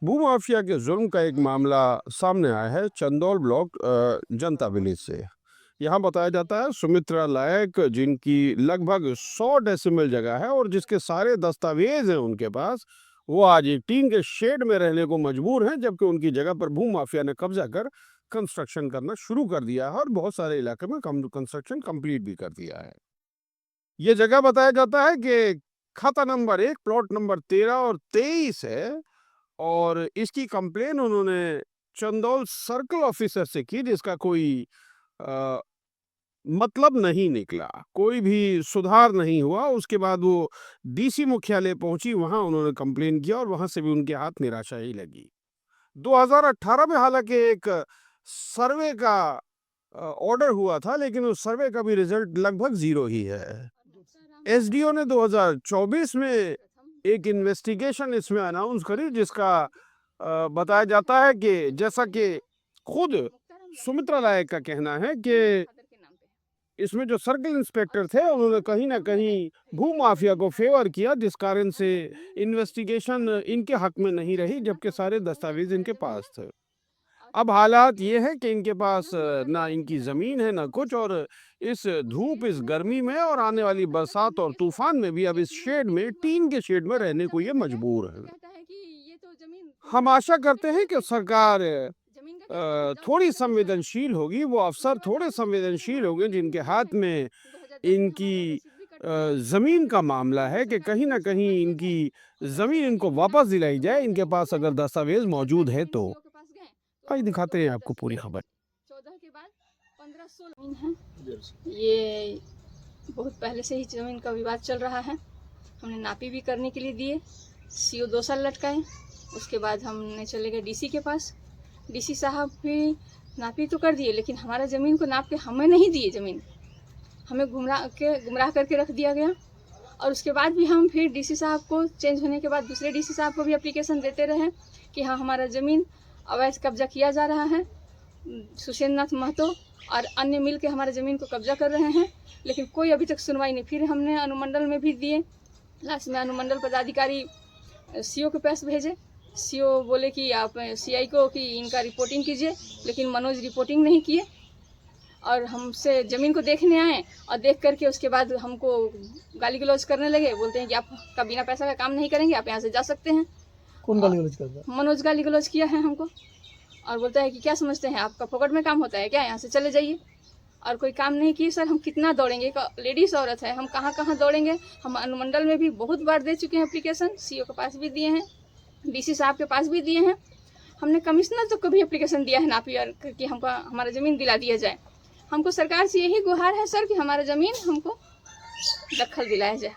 भूमाफिया के जुल्म का एक मामला सामने आया है चंदौल ब्लॉक जनता विलेज से। यहाँ बताया जाता है सुमित्रा लायक, जिनकी लगभग 100 डेसिमल जगह है और जिसके सारे दस्तावेज हैं उनके पास, वो आज एक टीन के शेड में रहने को मजबूर हैं, जबकि उनकी जगह पर भूमाफिया ने कब्जा कर कंस्ट्रक्शन करना शुरू कर दिया है और बहुत सारे इलाके में कंस्ट्रक्शन कंप्लीट भी कर दिया है। ये जगह बताया जाता है कि खाता नंबर 1, प्लॉट नंबर 13 और 23 है और इसकी कंप्लेन उन्होंने चंदौल सर्कल ऑफिसर से की, जिसका कोई अ, मतलब नहीं निकला, कोई भी सुधार नहीं हुआ। उसके बाद वो डीसी मुख्यालय पहुंची, वहां उन्होंने कंप्लेन किया और वहां से भी उनके हाथ निराशा ही लगी। 2018 में हालांकि एक सर्वे का ऑर्डर हुआ था, लेकिन उस सर्वे का भी रिजल्ट लगभग जीरो ही है। एसडीओ ने 2024 में एक इन्वेस्टिगेशन इसमें अनाउंस करी, जिसका बताया जाता है कि जैसा कि खुद सुमित्रा लायक का कहना है कि इसमें जो सर्कल इंस्पेक्टर थे उन्होंने कहीं ना कहीं भूमाफिया को फेवर किया, जिस कारण से इन्वेस्टिगेशन इनके हक में नहीं रही, जबकि सारे दस्तावेज इनके पास थे। अब हालात ये है कि इनके पास ना इनकी ज़मीन है ना कुछ, और इस धूप, इस गर्मी में और आने वाली बरसात और तूफान में भी अब इस शेड में, टीन के शेड में रहने को ये मजबूर है। हम आशा करते हैं कि सरकार थोड़ी संवेदनशील होगी, वो अफसर थोड़े संवेदनशील होंगे जिनके हाथ में इनकी ज़मीन का मामला है, कि कहीं ना कहीं इनकी ज़मीन इनको वापस दिलाई जाए, इनके पास अगर दस्तावेज मौजूद है तो। आइए दिखाते हैं आपको पूरी खबर। 14 के बाद 15-16 जमीन है। ये बहुत पहले से ही जमीन का विवाद चल रहा है। हमने नापी भी करने के लिए दिए, सीओ 2 साल लटकाए। उसके बाद हमने चले गए डीसी के पास। डीसी साहब भी नापी तो कर दिए, लेकिन हमारा ज़मीन को नाप के हमें नहीं दिए। ज़मीन हमें गुमराह करके रख दिया गया। और उसके बाद भी हम फिर डीसी साहब को चेंज होने के बाद दूसरे डीसी साहब को भी एप्लीकेशन देते रहे कि हाँ, हमारा ज़मीन अवैध कब्जा किया जा रहा है। सुशेंद्र नाथ महतो और अन्य मिल के हमारे ज़मीन को कब्जा कर रहे हैं, लेकिन कोई अभी तक सुनवाई नहीं। फिर हमने अनुमंडल में भी दिए। लास्ट में अनुमंडल पदाधिकारी सीओ के पास भेजे। सीओ बोले कि आप सीआई को कि इनका रिपोर्टिंग कीजिए, लेकिन मनोज रिपोर्टिंग नहीं किए और हमसे ज़मीन को देखने आए और देख करके उसके बाद हमको गाली गलौज करने लगे। बोलते हैं कि आपका बिना पैसा का काम नहीं करेंगे, आप यहाँ से जा सकते हैं। कौन गाली गलौज करता है? मनोज गाली गलौज किया है हमको और बोलता है कि क्या समझते हैं, आपका फोकट में काम होता है क्या, यहाँ से चले जाइए। और कोई काम नहीं किए सर, हम कितना दौड़ेंगे, एक लेडीज़ औरत है, हम कहाँ कहाँ दौड़ेंगे। हम अनुमंडल में भी बहुत बार दे चुके हैं एप्लीकेशन, सीओ के पास भी दिए हैं, डीसी साहब के पास भी दिए हैं। हमने कमिश्नर तक को भी एप्लीकेशन दिया है नापी और कि हमको हमारा ज़मीन दिला दिया जाए। हमको सरकार से यही गुहार है सर कि हमारा ज़मीन हमको दखल दिलाया जाए।